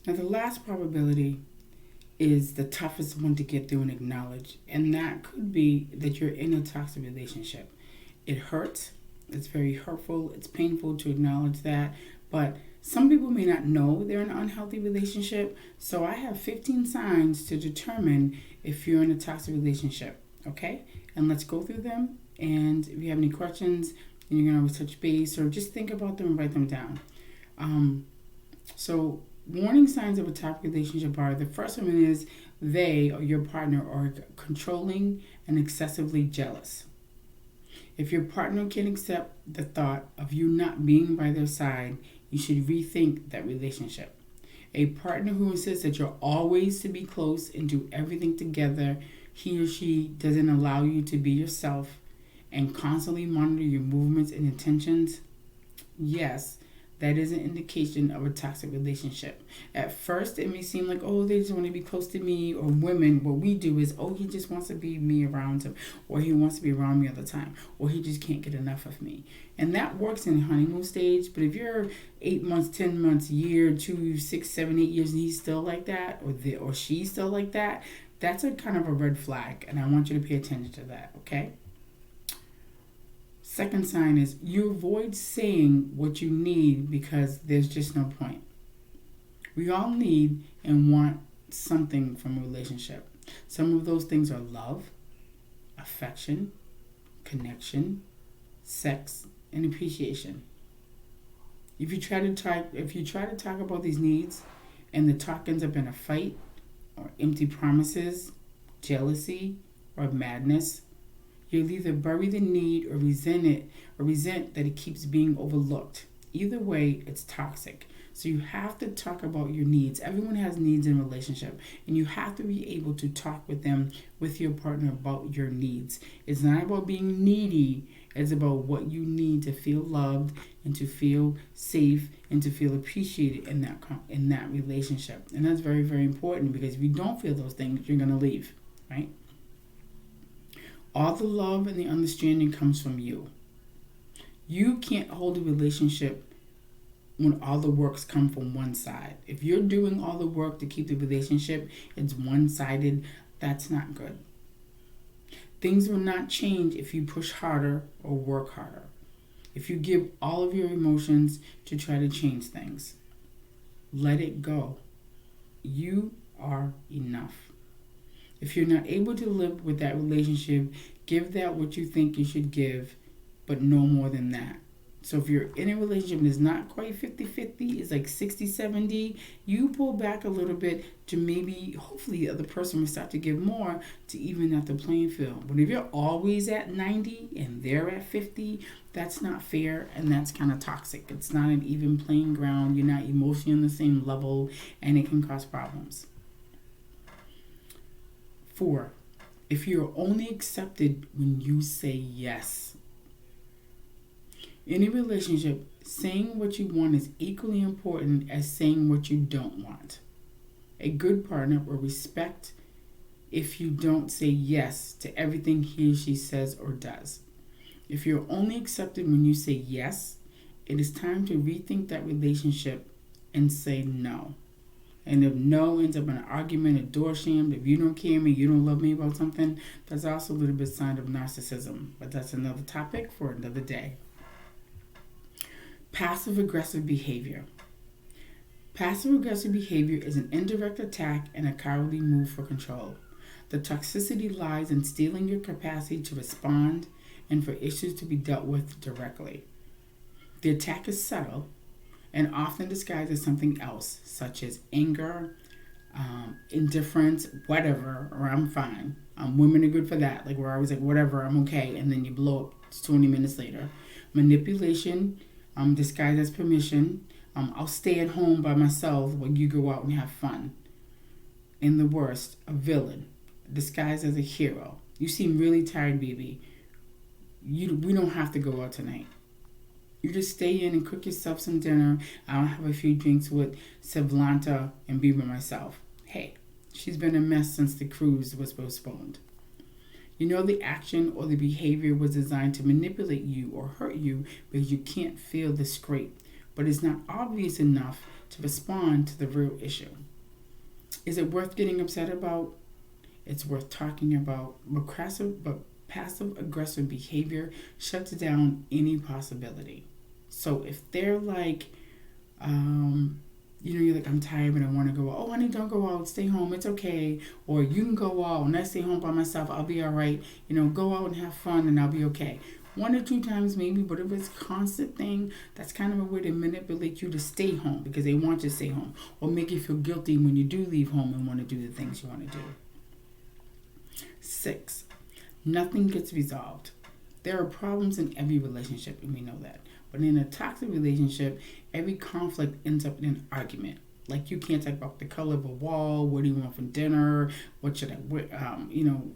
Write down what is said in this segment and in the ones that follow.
Now, the last probability is the toughest one to get through and acknowledge, and that could be that you're in a toxic relationship. It hurts, it's very hurtful, it's painful to acknowledge that, but some people may not know they're in an unhealthy relationship. So I have 15 signs to determine if you're in a toxic relationship, okay? And let's go through them. And if you have any questions, you can always touch base or just think about them and write them down. So warning signs of a toxic relationship are, the first one is they or your partner are controlling and excessively jealous. If your partner can accept the thought of you not being by their side, you should rethink that relationship. A partner who insists that you're always to be close and do everything together, he or she doesn't allow you to be yourself and constantly monitor your movements and intentions, yes, that is an indication of a toxic relationship. At first, it may seem like, oh, they just want to be close to me. Or women, what we do is, oh, he just wants to be me around him. Or he wants to be around me all the time. Or he just can't get enough of me. And that works in the honeymoon stage. But if you're 8 months, 10 months, year, 2, 6, 7, 8 years, and he's still like that, or she's still like that, that's a kind of a red flag. And I want you to pay attention to that, okay? Second sign is you avoid saying what you need because there's just no point. We all need and want something from a relationship. Some of those things are love, affection, connection, sex, and appreciation. If you try to talk about these needs and the talk ends up in a fight or empty promises, jealousy, or madness, you'll either bury the need or resent it, or resent that it keeps being overlooked. Either way, it's toxic. So you have to talk about your needs. Everyone has needs in a relationship, and you have to be able to talk with them, with your partner, about your needs. It's not about being needy. It's about what you need to feel loved and to feel safe and to feel appreciated in that relationship. And that's very, very important, because if you don't feel those things, you're going to leave, right? All the love and the understanding comes from you. You can't hold a relationship when all the works come from one side. If you're doing all the work to keep the relationship, it's one-sided, that's not good. Things will not change if you push harder or work harder. If you give all of your emotions to try to change things, let it go. You are enough. If you're not able to live with that relationship, give that what you think you should give, but no more than that. So if you're in a relationship and it's not quite 50-50, it's like 60-70, you pull back a little bit to maybe, hopefully the other person will start to give more to even out the playing field. But if you're always at 90 and they're at 50, that's not fair, and that's kind of toxic. It's not an even playing ground. You're not emotionally on the same level, and it can cause problems. 4, if you're only accepted when you say yes. In a relationship, saying what you want is equally important as saying what you don't want. A good partner will respect if you don't say yes to everything he or she says or does. If you're only accepted when you say yes, it is time to rethink that relationship and say no. And if no ends up in an argument, a door slammed, if you don't care me, you don't love me about something, that's also a little bit sign of narcissism. But that's another topic for another day. Passive-aggressive behavior. Passive-aggressive behavior is an indirect attack and a cowardly move for control. The toxicity lies in stealing your capacity to respond and for issues to be dealt with directly. The attack is subtle and often disguised as something else, such as anger, indifference, whatever, or I'm fine. Women are good for that. Like, we're always like, whatever, I'm okay. And then you blow up 20 minutes later. Manipulation, disguised as permission. I'll stay at home by myself while you go out and have fun. And the worst, a villain, disguised as a hero. You seem really tired, baby. We don't have to go out tonight. You just stay in and cook yourself some dinner. I'll have a few drinks with Savlanta and be by myself. Hey, she's been a mess since the cruise was postponed. You know the action or the behavior was designed to manipulate you or hurt you because you can't feel the scrape, but it's not obvious enough to respond to the real issue. Is it worth getting upset about? It's worth talking about. But passive aggressive behavior shuts down any possibility. So if they're like, you're like, I'm tired but I want to go out. Oh, honey, don't go out. Stay home. It's okay. Or you can go out and I stay home by myself. I'll be all right. Go out and have fun and I'll be okay. 1 or 2 times maybe, but if it's a constant thing, that's kind of a way to manipulate you to stay home because they want you to stay home. Or make you feel guilty when you do leave home and want to do the things you want to do. 6, nothing gets resolved. There are problems in every relationship, and we know that. But in a toxic relationship, every conflict ends up in an argument. Like, you can't talk about the color of a wall, what do you want for dinner, what should I wear,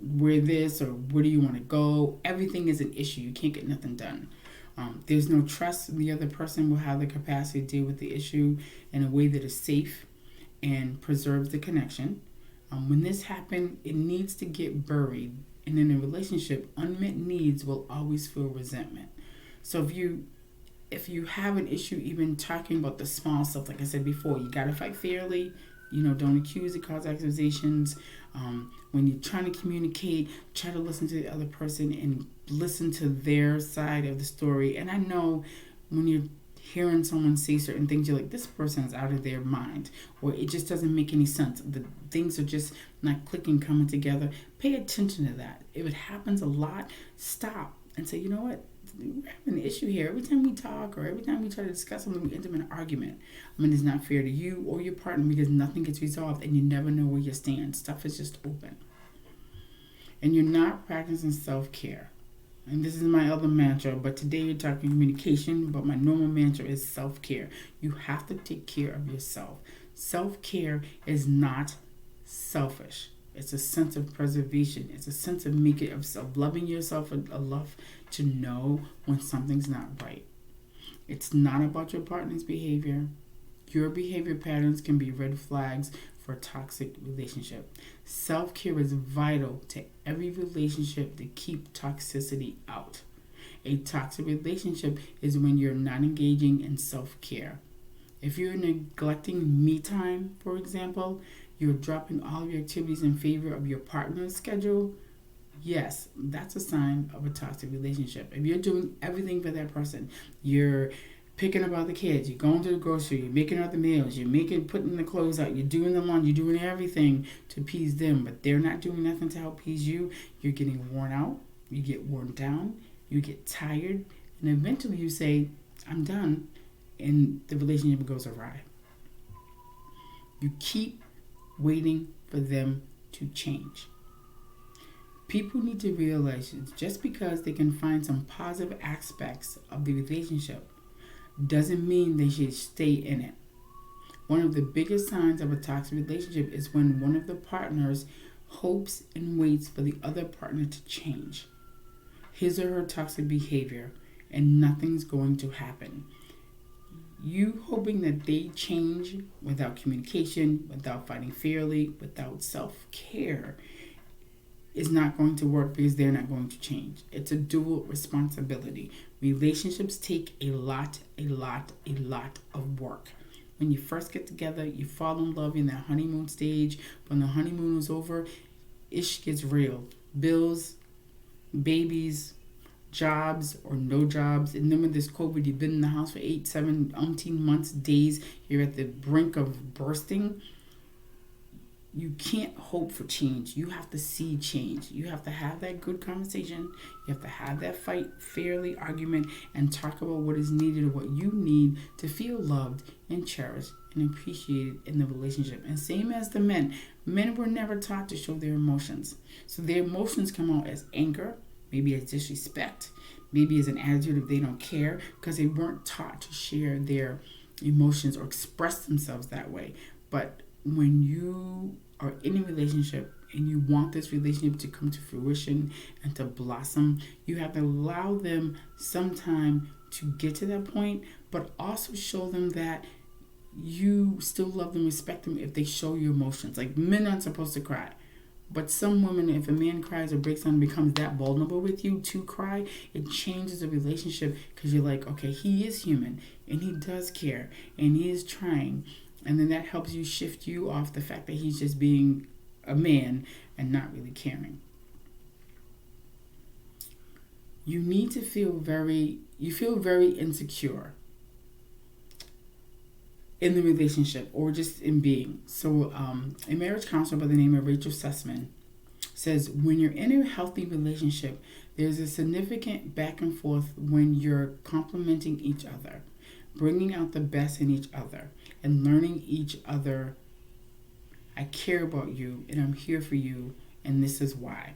wear this, or where do you want to go. Everything is an issue. You can't get nothing done. There's no trust. The other person will have the capacity to deal with the issue in a way that is safe and preserves the connection. When this happens, it needs to get buried. And in a relationship, unmet needs will always feel resentment. So if you have an issue even talking about the small stuff, like I said before, you got to fight fairly. Don't accuse or cause accusations. When you're trying to communicate, try to listen to the other person and listen to their side of the story. And I know when you're hearing someone say certain things, you're like, this person is out of their mind, or it just doesn't make any sense. The things are just not clicking, coming together. Pay attention to that. If it happens a lot, stop and say, you know what? We're having an issue here. Every time we talk or every time we try to discuss something, we end up in an argument. It's not fair to you or your partner because nothing gets resolved and you never know where you stand. Stuff is just open. And you're not practicing self-care. And this is my other mantra, but today we're talking communication, but my normal mantra is self-care. You have to take care of yourself. Self-care is not selfish. It's a sense of preservation. It's a sense of loving yourself, enough to know when something's not right. It's not about your partner's behavior. Your behavior patterns can be red flags for a toxic relationship. Self-care is vital to every relationship to keep toxicity out. A toxic relationship is when you're not engaging in self-care. If you're neglecting me time, for example, you're dropping all of your activities in favor of your partner's schedule, yes, that's a sign of a toxic relationship. If you're doing everything for that person, you're picking up all the kids, you're going to the grocery, you're making all the meals, putting the clothes out, you're doing the laundry, you're doing everything to appease them, but they're not doing nothing to help appease you, you're getting worn out, you get worn down, you get tired, and eventually you say, I'm done, and the relationship goes awry. You keep waiting for them to change. People need to realize just because they can find some positive aspects of the relationship doesn't mean they should stay in it. One of the biggest signs of a toxic relationship is when one of the partners hopes and waits for the other partner to change his or her toxic behavior and nothing's going to happen. You hoping that they change without communication, without fighting fairly, without self-care is not going to work because they're not going to change. It's a dual responsibility. Relationships take a lot of work. When you first get together, you fall in love in that honeymoon stage. When the honeymoon is over, ish gets real. Bills, babies, jobs or no jobs. And then with this COVID, you've been in the house for 8, 7, 18 months, days. You're at the brink of bursting. You can't hope for change. You have to see change. You have to have that good conversation. You have to have that fight, fairly argument, and talk about what is needed or what you need to feel loved and cherished and appreciated in the relationship. And same as the men. Men were never taught to show their emotions. So their emotions come out as anger, maybe as disrespect, maybe as an attitude if they don't care, because they weren't taught to share their emotions or express themselves that way. But when you are in a relationship and you want this relationship to come to fruition and to blossom, you have to allow them some time to get to that point, but also show them that you still love them, respect them if they show you emotions. Like, men aren't supposed to cry. But some women, if a man cries or breaks down and becomes that vulnerable with you to cry, it changes the relationship because you're like, okay, he is human and he does care and he is trying. And then that helps you shift you off the fact that he's just being a man and not really caring. You need to feel very insecure in the relationship or just in being. So a marriage counselor by the name of Rachel Sussman says, when you're in a healthy relationship, there's a significant back and forth when you're complimenting each other, bringing out the best in each other, and learning each other. I care about you, and I'm here for you, and this is why.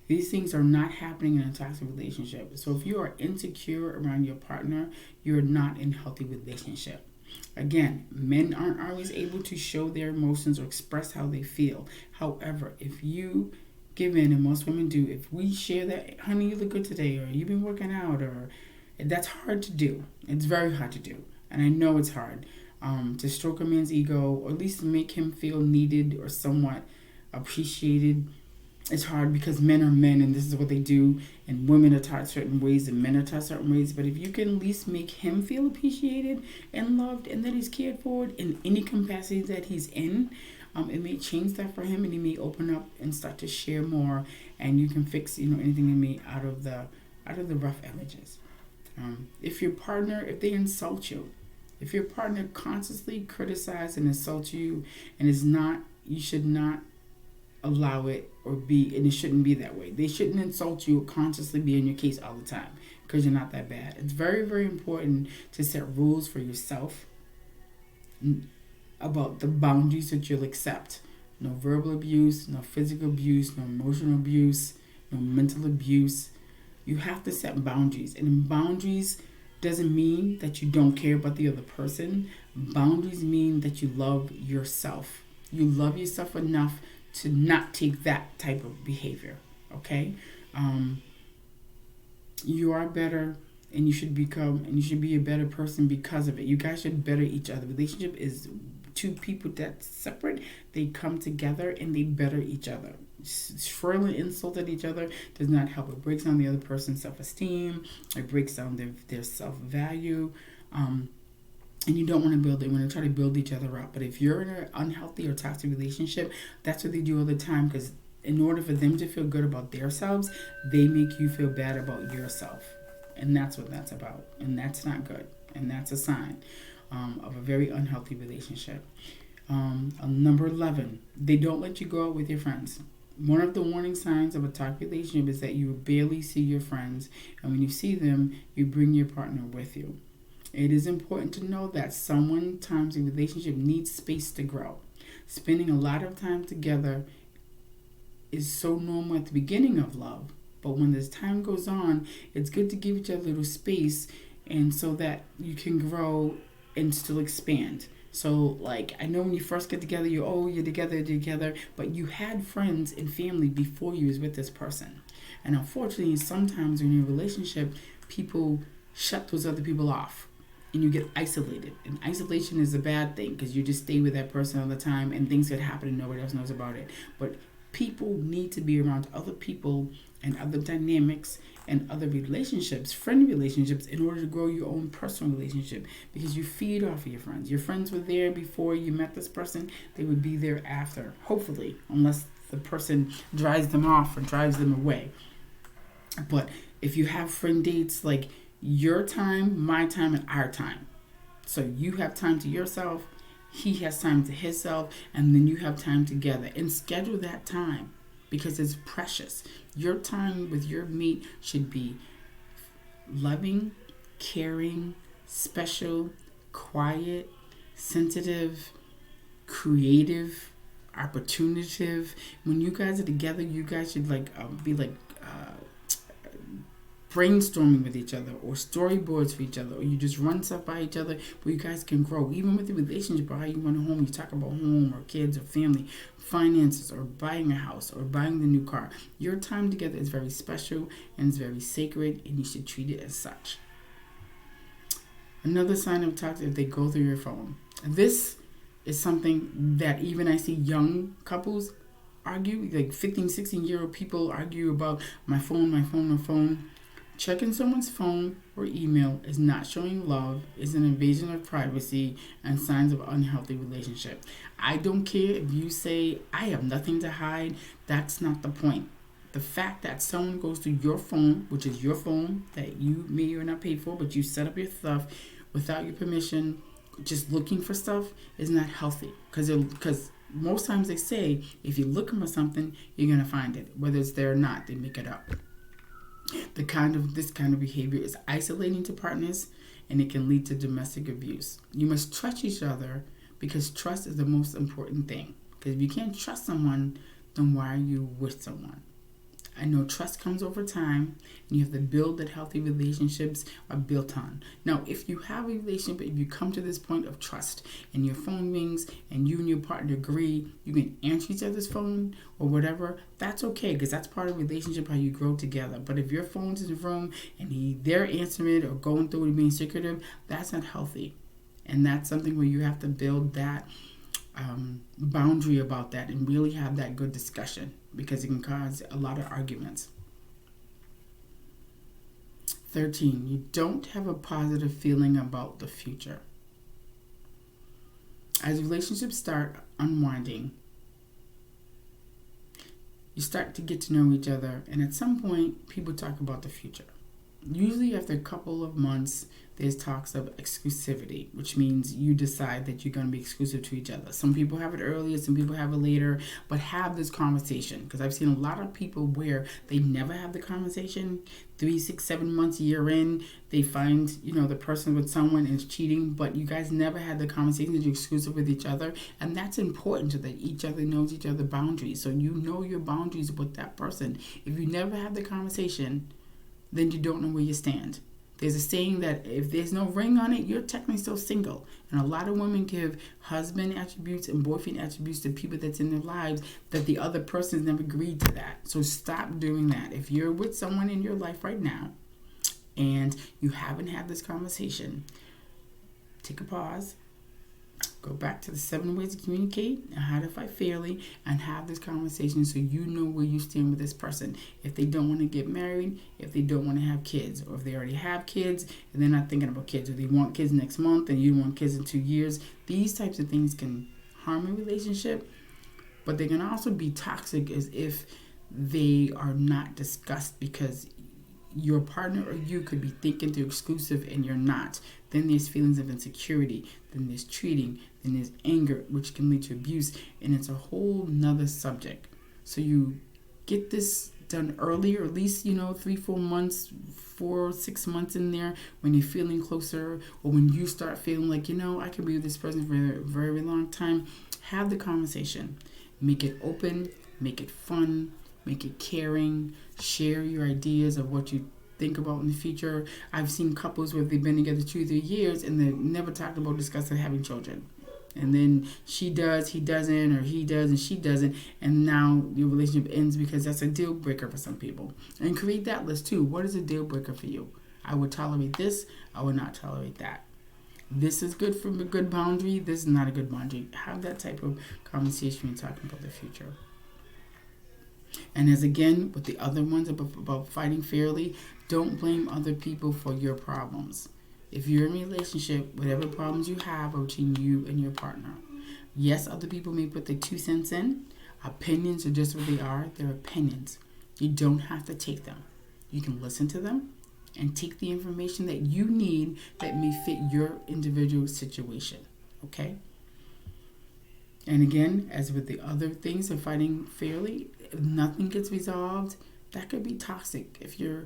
These things are not happening in a toxic relationship. So if you are insecure around your partner, you're not in a healthy relationship. Again, men aren't always able to show their emotions or express how they feel. However, if you give in, and most women do, if we share that, honey, you look good today, or you've been working out, or that's hard to do. It's very hard to do. And I know it's hard to stroke a man's ego, or at least make him feel needed or somewhat appreciated. It's hard because men are men and this is what they do, and women are taught certain ways and men are taught certain ways. But if you can at least make him feel appreciated and loved and that he's cared for in any capacity that he's in, it may change that for him, and he may open up and start to share more, and you can fix anything that may out of the rough edges. If they insult you, if your partner constantly criticizes and insults you, and you should not allow it and it shouldn't be that way. They shouldn't insult you or consciously be in your case all the time because you're not that bad. It's very, very important to set rules for yourself about the boundaries that you'll accept. No verbal abuse, no physical abuse, no emotional abuse, no mental abuse. You have to set boundaries. And boundaries doesn't mean that you don't care about the other person. Boundaries mean that you love yourself. You love yourself enough to not take that type of behavior, okay? You are better, and you should be a better person because of it. You guys should better each other. Relationship is two people that's separate. They come together and they better each other. Shrilling insult at each other does not help. It breaks down the other person's self-esteem. It breaks down their self-value. And you don't want to build it. You want to try to build each other up. But if you're in an unhealthy or toxic relationship, that's what they do all the time. Because in order for them to feel good about themselves, they make you feel bad about yourself. And that's what that's about. And that's not good. And that's a sign of a very unhealthy relationship. Number 11, they don't let you go out with your friends. One of the warning signs of a toxic relationship is that you barely see your friends. And when you see them, you bring your partner with you. It is important to know that sometimes a relationship needs space to grow. Spending a lot of time together is so normal at the beginning of love, but when this time goes on, it's good to give each other a little space, and so that you can grow and still expand. So, I know when you first get together, you're together, but you had friends and family before you was with this person. And unfortunately, sometimes in your relationship, people shut those other people off. And you get isolated. And isolation is a bad thing because you just stay with that person all the time and things could happen and nobody else knows about it. But people need to be around other people and other dynamics and other relationships, friendly relationships, in order to grow your own personal relationship, because you feed off of your friends. Your friends were there before you met this person. They would be there after, hopefully, unless the person drives them off or drives them away. But if you have friend dates, your time, my time, and our time. So you have time to yourself, he has time to himself, and then you have time together. And schedule that time because it's precious. Your time with your mate should be loving, caring, special, quiet, sensitive, creative, opportunative. When you guys are together, you guys should be brainstorming with each other, or storyboards for each other, or you just run stuff by each other where you guys can grow. Even with the relationship or how you run a home, you talk about home or kids or family, finances, or buying a house or buying the new car. Your time together is very special and it's very sacred, and you should treat it as such. Another sign of toxic, if they go through your phone. This is something that even I see young couples argue, 15, 16-year-old people argue about my phone. Checking someone's phone or email is not showing love, is an invasion of privacy, and signs of unhealthy relationship. I don't care if you say, I have nothing to hide. That's not the point. The fact that someone goes to your phone, which is your phone that you may or not pay for, but you set up your stuff without your permission, just looking for stuff, is not healthy. Because most times they say if you're looking for something, you're gonna find it. Whether it's there or not, they make it up. This kind of behavior is isolating to partners, and it can lead to domestic abuse. You must trust each other, because trust is the most important thing. Because if you can't trust someone, then why are you with someone? I know trust comes over time, and you have to build that healthy relationships are built on. Now, if you have a relationship, if you come to this point of trust and your phone rings and you and your partner agree, you can answer each other's phone or whatever, that's okay, because that's part of the relationship, how you grow together. But if your phone's in the room and they're answering it or going through it and being secretive, that's not healthy. And that's something where you have to build that boundary about that and really have that good discussion, because it can cause a lot of arguments. 13, you don't have a positive feeling about the future. As relationships start unwinding, you start to get to know each other, and at some point, people talk about the future. Usually after a couple of months, there's talks of exclusivity, which means you decide that you're going to be exclusive to each other. Some people have it earlier, some people have it later, but have this conversation. Because I've seen a lot of people where they never have the conversation. 3, 6, 7 months, a year in, they find, the person with someone is cheating, but you guys never had the conversation that you're exclusive with each other. And that's important, so that each other knows each other's boundaries. So you know your boundaries with that person. If you never have the conversation, then you don't know where you stand. There's a saying that if there's no ring on it, you're technically still single. And a lot of women give husband attributes and boyfriend attributes to people that's in their lives that the other person has never agreed to that. So stop doing that. If you're with someone in your life right now and you haven't had this conversation, take a pause. Go back to the 7 ways to communicate and how to fight fairly, and have this conversation so you know where you stand with this person. If they don't want to get married, if they don't want to have kids, or if they already have kids and they're not thinking about kids, or they want kids next month and you want kids in 2 years, these types of things can harm a relationship, but they can also be toxic as if they are not discussed, because your partner or you could be thinking they're exclusive and you're not. Then there's feelings of insecurity, then there's cheating, then there's anger, which can lead to abuse, and it's a whole nother subject. So you get this done early, or at least 3, 4 months, 4, 6 months in there, when you're feeling closer, or when you start feeling like I could be with this person for a very, very long time. Have the conversation, make it open, make it fun, make it caring, share your ideas of what you think about in the future. I've seen couples where they've been together 2 or 3 years and they've never talked about discussing having children. And then she does, he doesn't, or he does and she doesn't, and now your relationship ends because that's a deal breaker for some people. And create that list too. What is a deal breaker for you? I would tolerate this, I would not tolerate that. This is good for a good boundary, this is not a good boundary. Have that type of conversation when you're talking about the future. And as again, with the other ones about fighting fairly, don't blame other people for your problems. If you're in a relationship, whatever problems you have are between you and your partner. Yes, other people may put their 2 cents in. Opinions are just what they are. They're opinions. You don't have to take them. You can listen to them and take the information that you need that may fit your individual situation. Okay? And again, as with the other things of fighting fairly, if nothing gets resolved, that could be toxic. If you're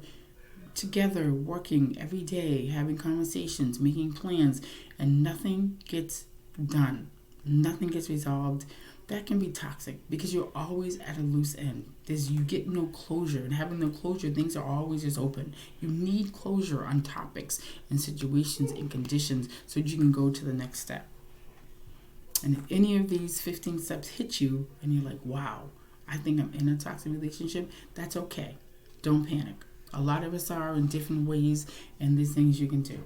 together, working every day, having conversations, making plans, and nothing gets done, nothing gets resolved, that can be toxic, because you're always at a loose end. You get no closure, and having no closure, things are always just open. You need closure on topics and situations and conditions so that you can go to the next step. And if any of these 15 steps hit you and you're like, wow, I think I'm in a toxic relationship, that's okay. Don't panic. A lot of us are in different ways, and there's things you can do.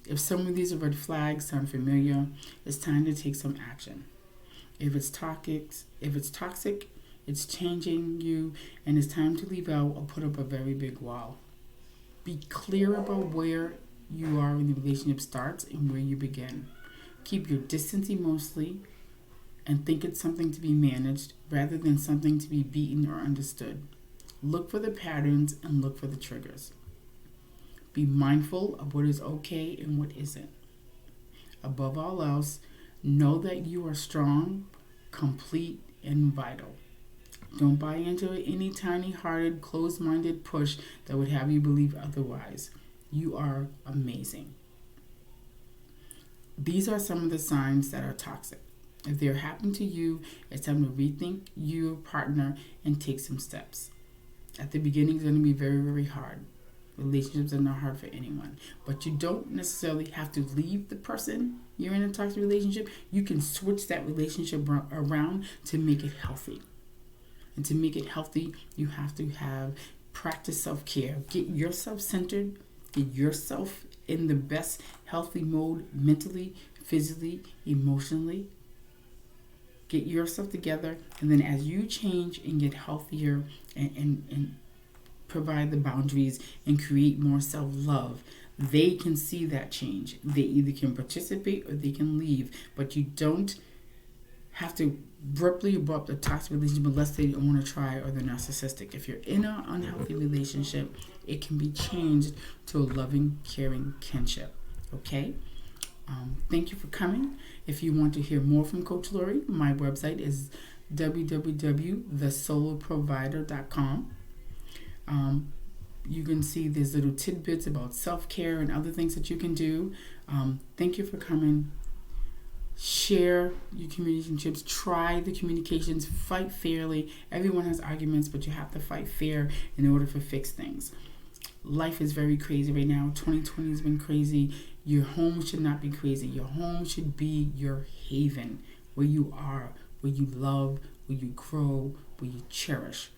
If some of these red flags sound familiar, it's time to take some action. If it's toxic, it's changing you, and it's time to leave out or put up a very big wall. Be clear about where you are when the relationship starts and where you begin. Keep your distance emotionally and think it's something to be managed rather than something to be beaten or understood. Look for the patterns and look for the triggers. Be mindful of what is okay and what isn't. Above all else, know that you are strong, complete, and vital. Don't buy into any tiny-hearted, closed-minded push that would have you believe otherwise. You are amazing. These are some of the signs that are toxic. If they're happening to you, it's time to rethink your partner and take some steps. At the beginning, it's going to be very, very hard. Relationships are not hard for anyone. But you don't necessarily have to leave the person you're in a toxic relationship. You can switch that relationship around to make it healthy. And to make it healthy, you have to practice self-care. Get yourself centered. Get yourself in the best healthy mode mentally, physically, emotionally. Get yourself together, and then as you change and get healthier and provide the boundaries and create more self-love, they can see that change. They either can participate or they can leave, but you don't have to abruptly abrupt a toxic relationship unless they don't want to try or they're narcissistic. If you're in an unhealthy relationship, it can be changed to a loving, caring kinship. Okay? Thank you for coming. If you want to hear more from Coach Lori, my website is www.thesoloprovider.com. You can see there's little tidbits about self-care and other things that you can do. Thank you for coming. Share your relationships. Try the communications. Fight fairly. Everyone has arguments, but you have to fight fair in order to fix things. Life is very crazy right now. 2020 has been crazy. Your home should not be crazy. Your home should be your haven, where you are, where you love, where you grow, where you cherish.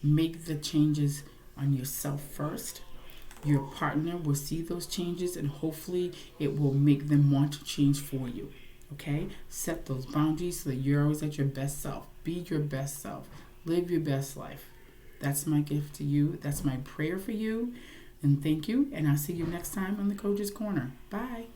Make the changes on yourself first. Your partner will see those changes, and hopefully it will make them want to change for you. Okay? Set those boundaries so that you're always at your best self. Be your best self. Live your best life. That's my gift to you. That's my prayer for you. And thank you. And I'll see you next time on the Coach's Corner. Bye.